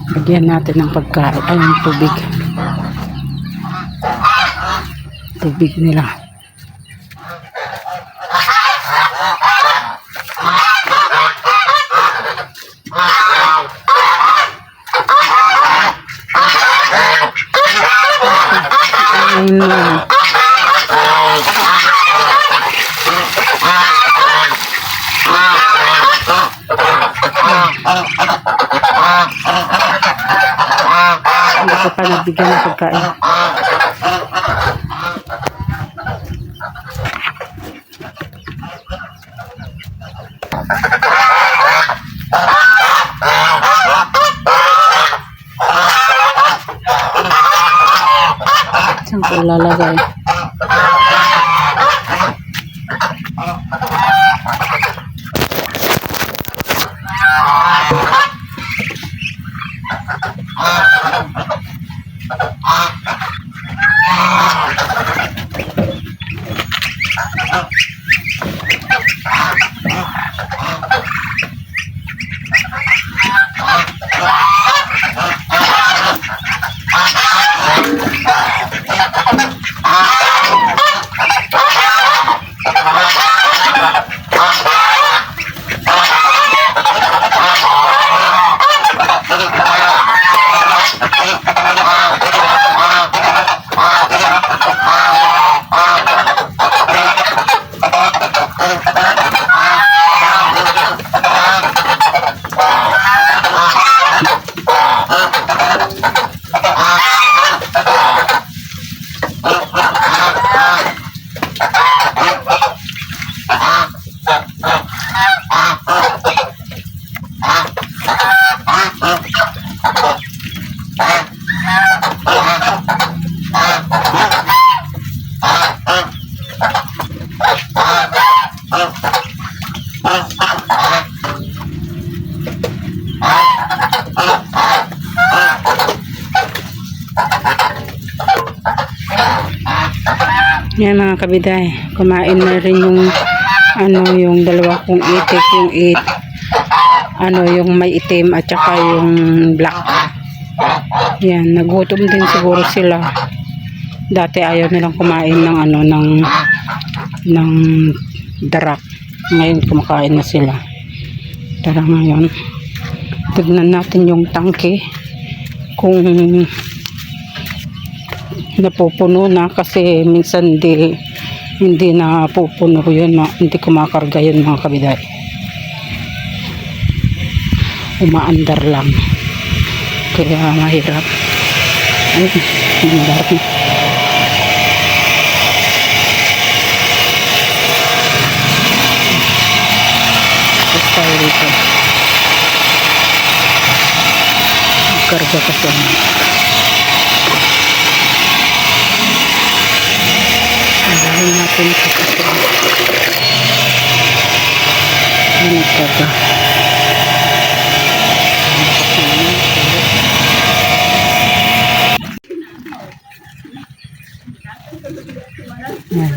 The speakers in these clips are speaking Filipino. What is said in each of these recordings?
Lagyan natin ng pagkain. Ay, ng tubig. Tubig nila. Hindi ko pa nabigyan ng pagkain. Saan ko lalagay? Yan mga kabiday, kumain na rin yung yung dalawa kong itik, yung may itim at saka yung black. Yan, nagutom din siguro sila. Dati ayaw nilang kumain ng darak. Ngayon kumakain na sila. Tara ngayon, tignan natin yung tangke kung napupuno na, kasi minsan hindi napupuno yun, hindi kumakarga yun mga kabiday, umaandar lang, kaya mahirap. Ay, andar na. Tapos tayo rito, karga kasi dahil natin ito kasi ano ito ba yan.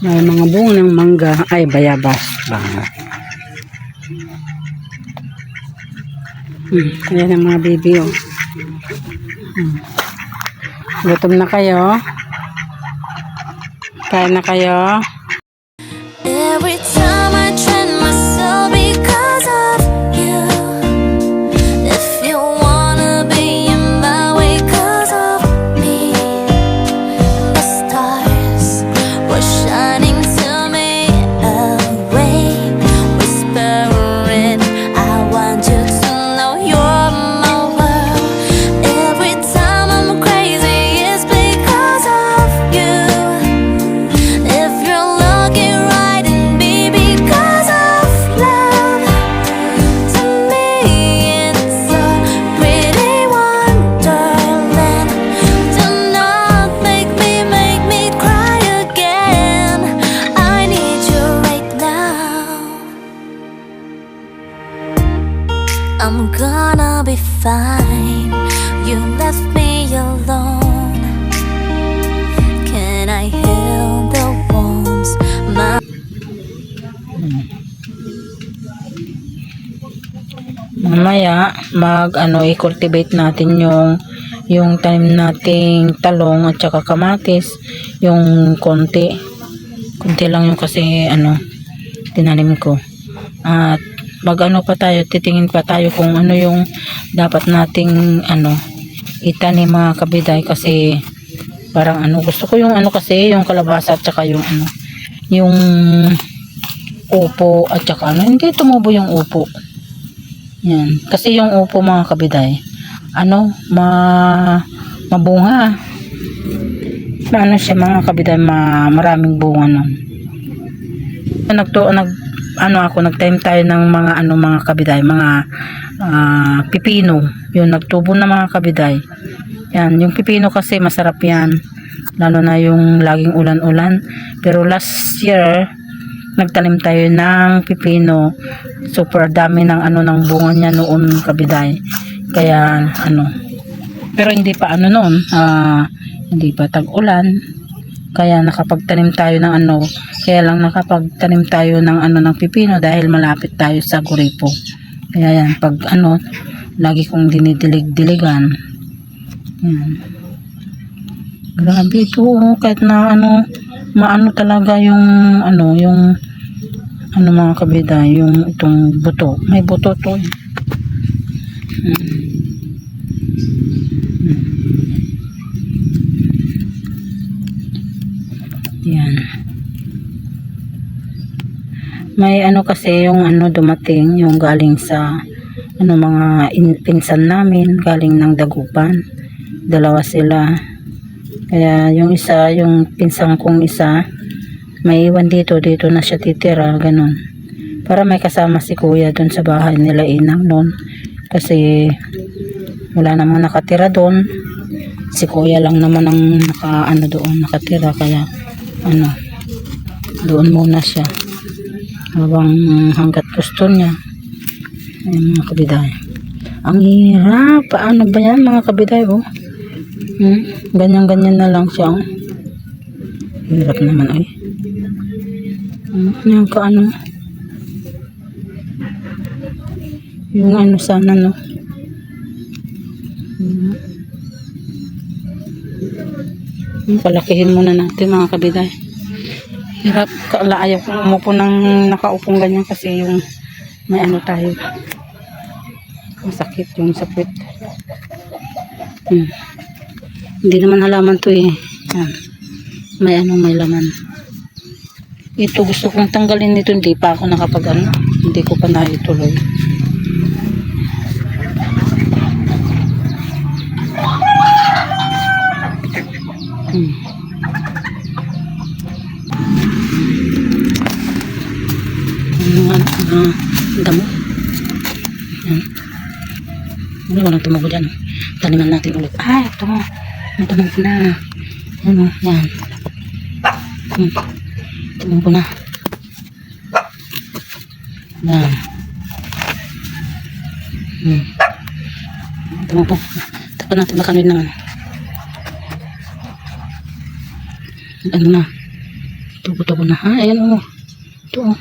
May mga bunga ng mangga, ay bayabas ba. Ayan ang mga baby gutom na kayo? Kain na kayo? Every time I train myself because of you. If you wanna be in my way cause of me. The stars were shining to me away, whispering I want you to know you're my world. Every time I'm crazy it's because of you. I'm gonna be fine. You left me alone. Can I heal the wounds? mamaya i-cultivate natin yung tanim nating talong at saka kamatis, yung konti lang yung kasi tinanim ko. At pa tayo, titingin pa tayo kung ano yung dapat nating itanim mga kabiday, kasi parang gusto ko yung kasi yung kalabasa at saka yung upo at saka hindi tumubo yung upo. Yan. Kasi yung upo mga kabiday, mabunga. Siya mga kabiday, maraming bunga nun. Nagtime tayo ng mga kabiday, mga pipino. Yung nagtubo na mga kabiday. Yan, yung pipino kasi masarap yan. Lalo na yung laging ulan-ulan. Pero last year, nagtanim tayo ng pipino. Super dami ng bunga niya noon kabiday. Kaya pero hindi pa noon, hindi pa tag-ulan. Kaya nakapagtanim tayo ng kaya lang nakapagtanim tayo ng pipino dahil malapit tayo sa Guripo. Kaya yan, pag lagi kong dinidilig-diligan. Yan. Grabe ito, kahit na talaga yung mga kabida, yung itong buto. May buto to. Yan. May kasi yung dumating, yung galing sa mga pinsan namin, galing ng Dagupan. Dalawa sila. Kaya yung isa, yung pinsan kong isa, may iwan dito na siya titira, ganun. Para may kasama si kuya dun sa bahay nila Inang noon. Kasi wala namang nakatira doon. Si kuya lang naman ang nakatira, kaya doon muna siya hanggat gusto niya. Ayan mga kabiday, ang hirap. Paano ba yan mga kabiday? Ganyan na lang siya. Hirap naman ay. Yung yung sana palakihin muna natin mga kabiday. Hirap, ayaw ko umupo ng nakaupong ganyan kasi yung may tayo, masakit yung sapit. Hindi naman halaman to eh. Yan. May laman. Ito gusto kong tanggalin nito, hindi pa ako hindi ko pa naituloy. Damo. Yan. Walang tumubo dyan. Taniman natin ulit. Ito. May tumubo na. Yan. Tumubo na. Yan. Tumubo. Tapan natin baka na. Na. Tubo na. Ayan o. Ito o.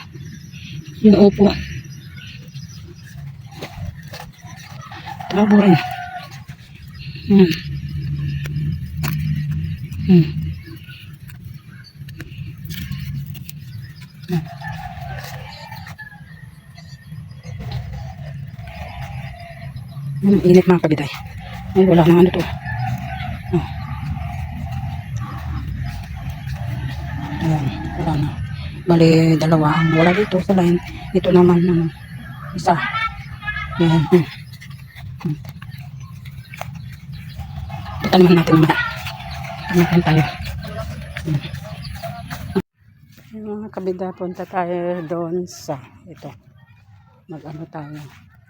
Yung upo. Tabo rin. Init mga kabiday. Ay, wala nang to. Ayan, wala na. Bali, dalawa ang wala dito sa line. Ito naman isa. Ayan. Taniman natin muna. Taniman tayo. Yung mga kabida, punta tayo doon sa ito. Tayo.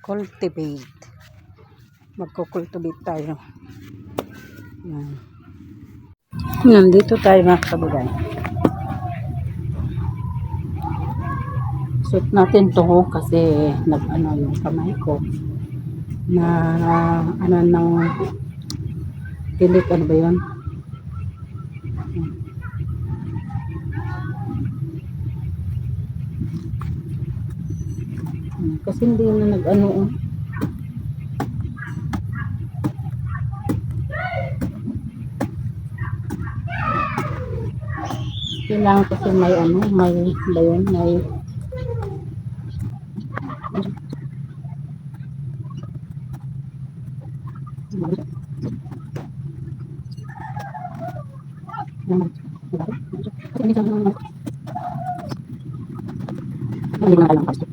Cultivate. Magko-cultivate tayo. Yan. Nandito tayo mga kabida. Suot natin to kasi yung kamay ko na ng tilik, ba yun? Kasi hindi na Kailangan kasi may ano, may ba yun, may hindi na alam kasi.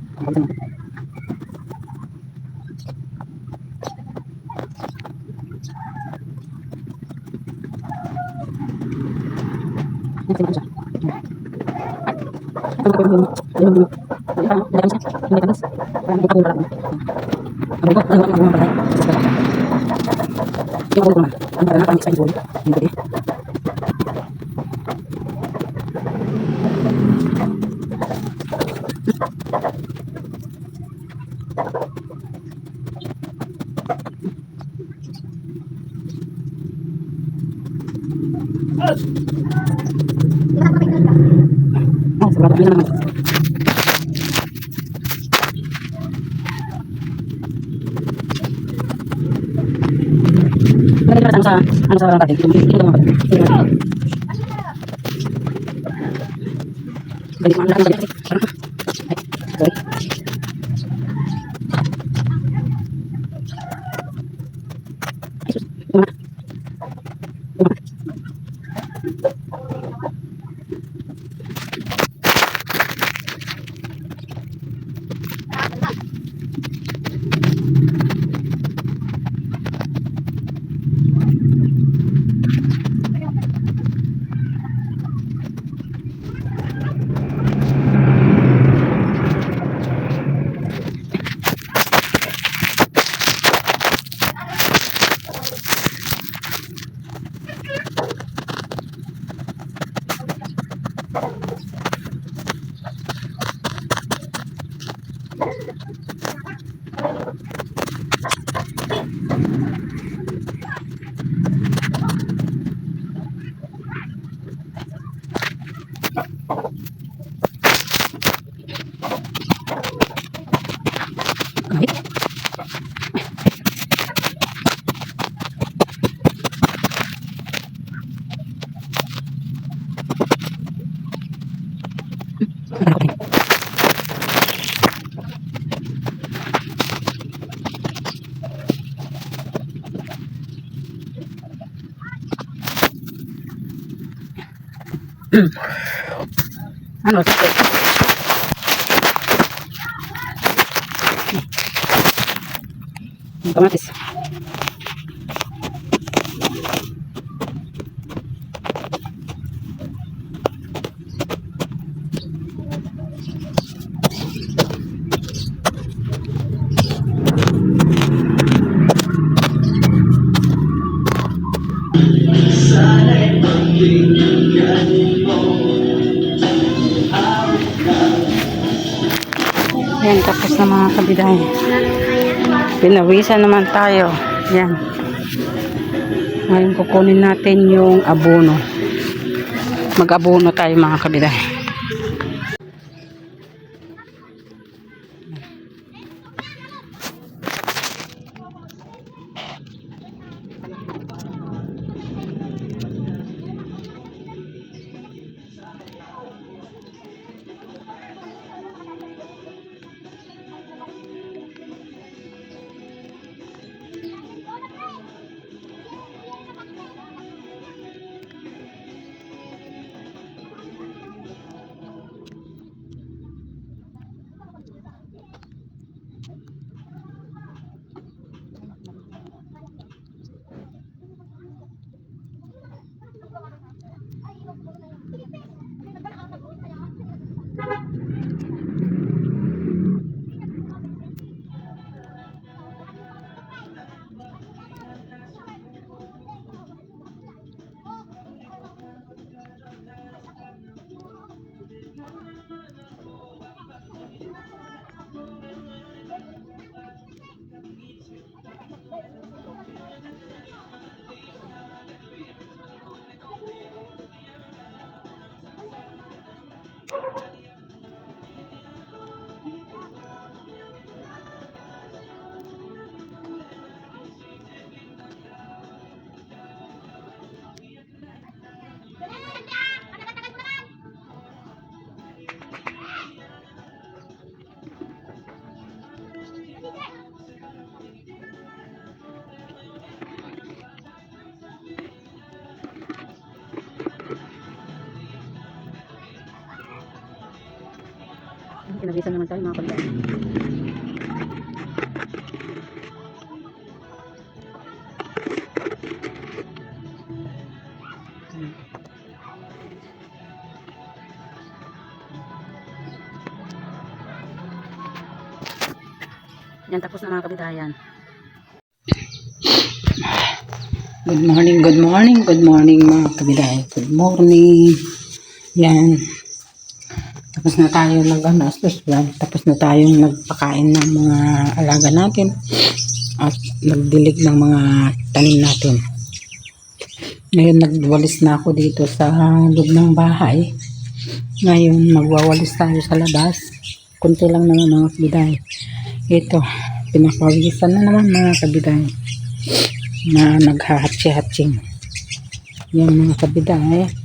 Ano? Kamatis. Yan, tapos na mga kabiday. Pinawisan naman tayo. Yan. Ngayon kukunin natin yung abono. Mag-abono tayo mga kabiday. Pinagisan naman tayo mga kabiday. Yan, tapos na mga kabidayan. Good morning, good morning, good morning mga kabiday. Good morning. Yan. Tapos na tayo tapos na tayong nagpakain ng mga alaga natin at nagdilig ng mga tanim natin. Ngayon nagwalis na ako dito sa loob ng bahay. Ngayon magwawalis tayo sa labas. Kunti lang naman mga kabiday. Ito, pinapawisan na naman mga kabiday na naghahatsi-hatching. Yan mga kabiday.